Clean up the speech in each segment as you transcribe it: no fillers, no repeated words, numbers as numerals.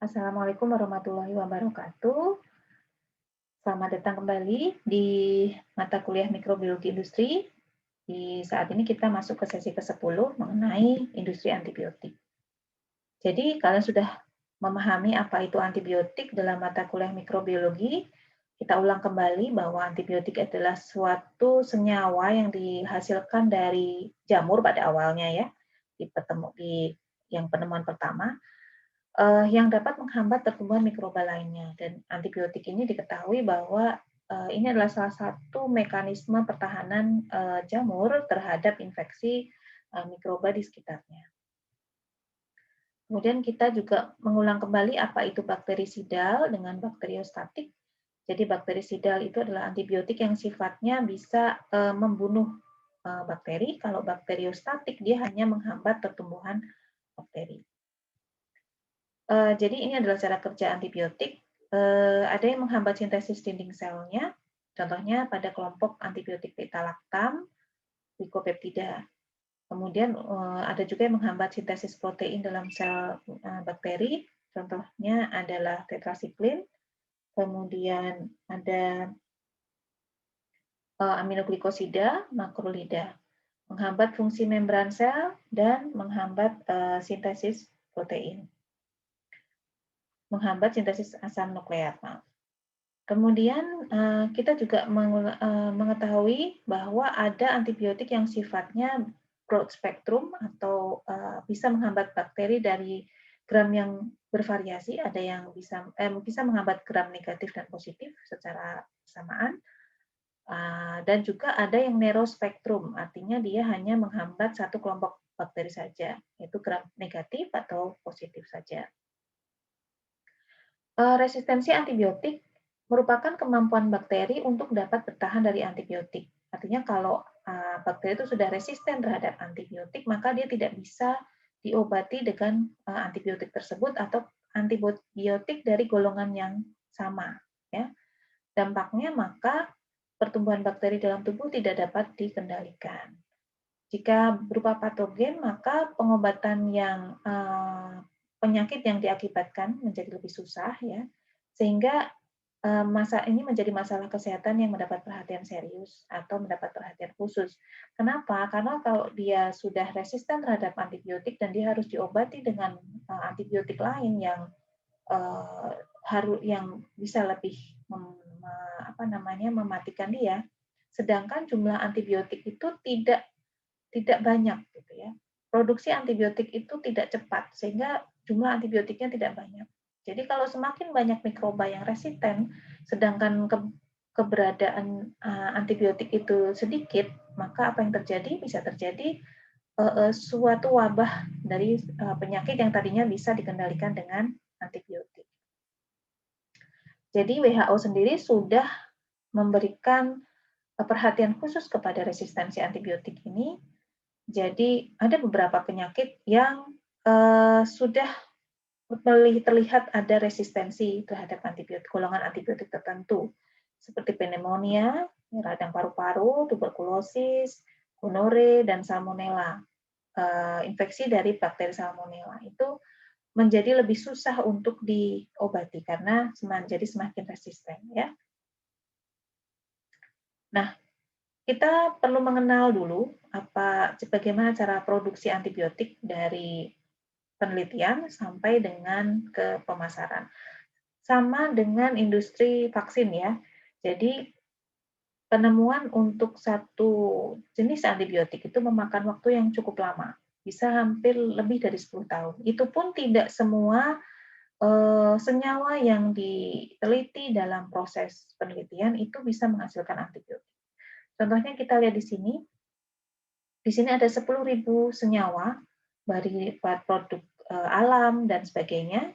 Assalamualaikum warahmatullahi wabarakatuh. Selamat datang kembali di mata kuliah Mikrobiologi Industri. Di saat ini kita masuk ke sesi ke-10 mengenai industri antibiotik. Jadi kalian sudah memahami apa itu antibiotik dalam mata kuliah mikrobiologi. Kita ulang kembali bahwa antibiotik adalah suatu senyawa yang dihasilkan dari jamur pada awalnya ya, di yang penemuan pertama yang dapat menghambat pertumbuhan mikroba lainnya. Dan antibiotik ini diketahui bahwa ini adalah salah satu mekanisme pertahanan jamur terhadap infeksi mikroba di sekitarnya. Kemudian kita juga mengulang kembali apa itu bakterisidal dengan bakteriostatik. Jadi bakterisidal itu adalah antibiotik yang sifatnya bisa membunuh bakteri, kalau bakteriostatik dia hanya menghambat pertumbuhan bakteri. Jadi ini adalah cara kerja antibiotik. Ada yang menghambat sintesis dinding selnya, contohnya pada kelompok antibiotik beta-laktam, glikopeptida. Kemudian ada juga yang menghambat sintesis protein dalam sel bakteri, contohnya adalah tetrasiklin. Kemudian ada aminoglikosida, makrolida, menghambat fungsi membran sel dan menghambat sintesis protein. Menghambat sintesis asam nukleat. Kemudian kita juga mengetahui bahwa ada antibiotik yang sifatnya broad spectrum atau bisa menghambat bakteri dari gram yang bervariasi, ada yang bisa menghambat gram negatif dan positif secara bersamaan, dan juga ada yang narrow spectrum, artinya dia hanya menghambat satu kelompok bakteri saja, yaitu gram negatif atau positif saja. Resistensi antibiotik merupakan kemampuan bakteri untuk dapat bertahan dari antibiotik. Artinya kalau bakteri itu sudah resisten terhadap antibiotik, maka dia tidak bisa diobati dengan antibiotik tersebut atau antibiotik dari golongan yang sama. Ya. Dampaknya maka pertumbuhan bakteri dalam tubuh tidak dapat dikendalikan. Jika berupa patogen, maka pengobatan yang penyakit yang diakibatkan menjadi lebih susah, ya, sehingga ini menjadi masalah kesehatan yang mendapat perhatian serius atau mendapat perhatian khusus. Kenapa? Karena kalau dia sudah resisten terhadap antibiotik dan dia harus diobati dengan antibiotik lain yang yang bisa lebih mematikan dia, sedangkan jumlah antibiotik itu tidak banyak, gitu ya. Produksi antibiotik itu tidak cepat, sehingga jumlah antibiotiknya tidak banyak. Jadi kalau semakin banyak mikroba yang resisten, sedangkan keberadaan antibiotik itu sedikit, maka apa yang terjadi? Bisa terjadi suatu wabah dari penyakit yang tadinya bisa dikendalikan dengan antibiotik. Jadi WHO sendiri sudah memberikan perhatian khusus kepada resistensi antibiotik ini. Jadi ada beberapa penyakit yang sudah terlihat ada resistensi terhadap antibiotik, golongan antibiotik tertentu, seperti pneumonia, radang paru-paru, tuberkulosis, gonore, dan salmonella. Infeksi dari bakteri salmonella itu menjadi lebih susah untuk diobati karena menjadi semakin resisten, ya. Nah, kita perlu mengenal dulu bagaimana cara produksi antibiotik dari penelitian sampai dengan ke pemasaran. Sama dengan industri vaksin ya. Jadi penemuan untuk satu jenis antibiotik itu memakan waktu yang cukup lama, bisa hampir lebih dari 10 tahun. Itu pun tidak semua senyawa yang diteliti dalam proses penelitian itu bisa menghasilkan antibiotik. Contohnya kita lihat di sini. Di sini ada 10.000 senyawa dari produk alam dan sebagainya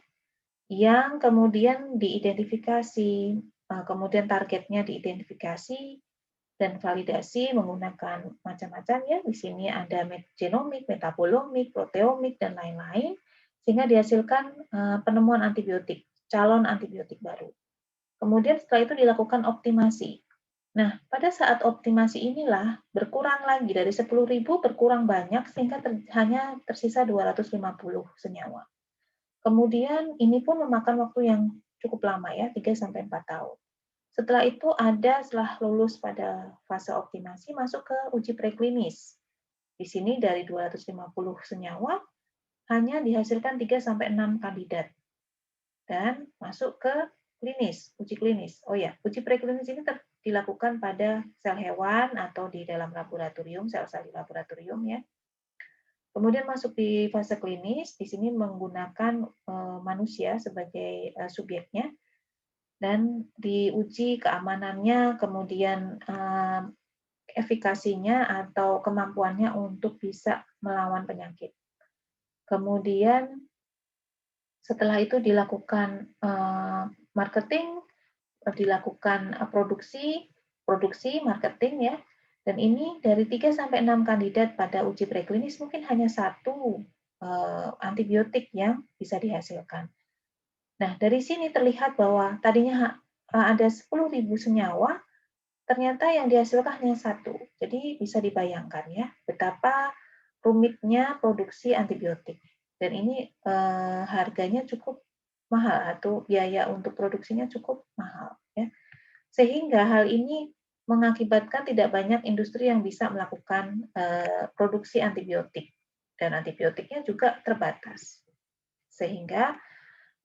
yang kemudian diidentifikasi, kemudian targetnya diidentifikasi dan validasi menggunakan macam-macam ya. Di sini ada genomik, metabolomik, proteomik dan lain-lain sehingga dihasilkan penemuan antibiotik, calon antibiotik baru. Kemudian setelah itu dilakukan optimasi. Nah, pada saat optimasi inilah berkurang lagi dari 10.000 berkurang banyak sehingga hanya tersisa 250 senyawa. Kemudian ini pun memakan waktu yang cukup lama ya, 3 sampai 4 tahun. Setelah lulus pada fase optimasi masuk ke uji preklinis. Di sini dari 250 senyawa hanya dihasilkan 3 sampai 6 kandidat dan masuk ke uji klinis. Oh ya, uji preklinis ini dilakukan pada sel hewan atau di dalam laboratorium, sel-sel di laboratorium ya. Kemudian masuk di fase klinis, di sini menggunakan manusia sebagai subjeknya dan diuji keamanannya, kemudian efikasinya atau kemampuannya untuk bisa melawan penyakit. Kemudian setelah itu dilakukan marketing, dilakukan produksi, marketing ya. Dan ini dari 3 sampai 6 kandidat pada uji preklinis mungkin hanya satu antibiotik yang bisa dihasilkan. Nah, dari sini terlihat bahwa tadinya ada 10.000 senyawa, ternyata yang dihasilkan hanya satu. Jadi bisa dibayangkan ya betapa rumitnya produksi antibiotik. Dan ini harganya cukup mahal atau biaya untuk produksinya cukup mahal ya. Sehingga hal ini mengakibatkan tidak banyak industri yang bisa melakukan produksi antibiotik dan antibiotiknya juga terbatas. Sehingga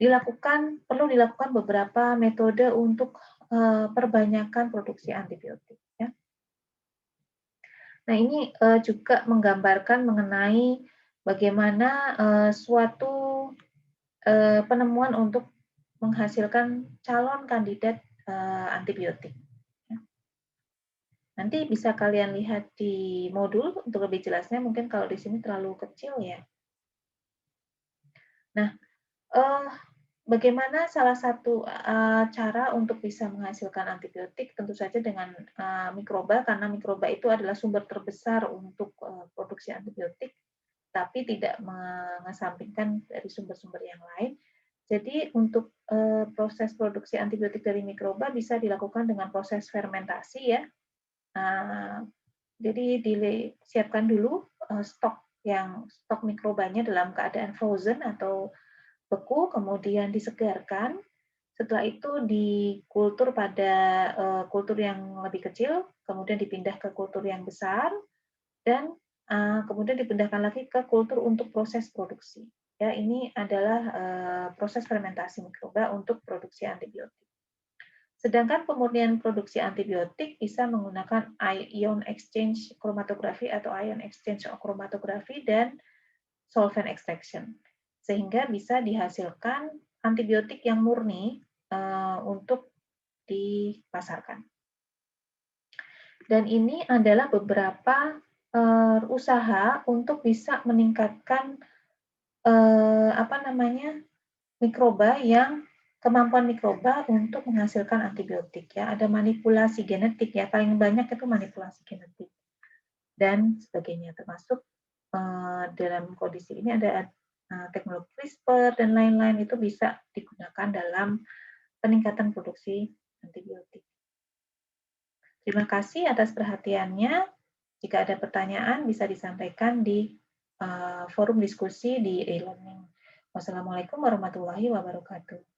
perlu dilakukan beberapa metode untuk perbanyakan produksi antibiotik ya. Nah, ini juga menggambarkan mengenai bagaimana suatu penemuan untuk menghasilkan calon kandidat antibiotik. Ya. Nanti bisa kalian lihat di modul untuk lebih jelasnya, mungkin kalau di sini terlalu kecil ya. Nah, bagaimana salah satu cara untuk bisa menghasilkan antibiotik? Tentu saja dengan mikroba, karena mikroba itu adalah sumber terbesar untuk produksi antibiotik, tapi tidak mengesampingkan dari sumber-sumber yang lain. Jadi untuk proses produksi antibiotik dari mikroba bisa dilakukan dengan proses fermentasi ya. Jadi disiapkan dulu stok mikrobanya dalam keadaan frozen atau beku, kemudian disegarkan. Setelah itu dikultur pada kultur yang lebih kecil, kemudian dipindah ke kultur yang besar, dan kemudian dipindahkan lagi ke kultur untuk proses produksi. Ya, ini adalah proses fermentasi mikroba untuk produksi antibiotik. Sedangkan pemurnian produksi antibiotik bisa menggunakan ion exchange chromatografi atau ion exchange chromatografi dan solvent extraction, sehingga bisa dihasilkan antibiotik yang murni untuk dipasarkan. Dan ini adalah beberapa usaha untuk bisa meningkatkan kemampuan mikroba untuk menghasilkan antibiotik ya. Ada manipulasi genetik ya, paling banyak itu manipulasi genetik dan sebagainya, termasuk dalam kondisi ini ada teknologi CRISPR dan lain-lain, itu bisa digunakan dalam peningkatan produksi antibiotik. Terima kasih atas perhatiannya. Jika ada pertanyaan bisa disampaikan di forum diskusi di e-learning. Wassalamualaikum warahmatullahi wabarakatuh.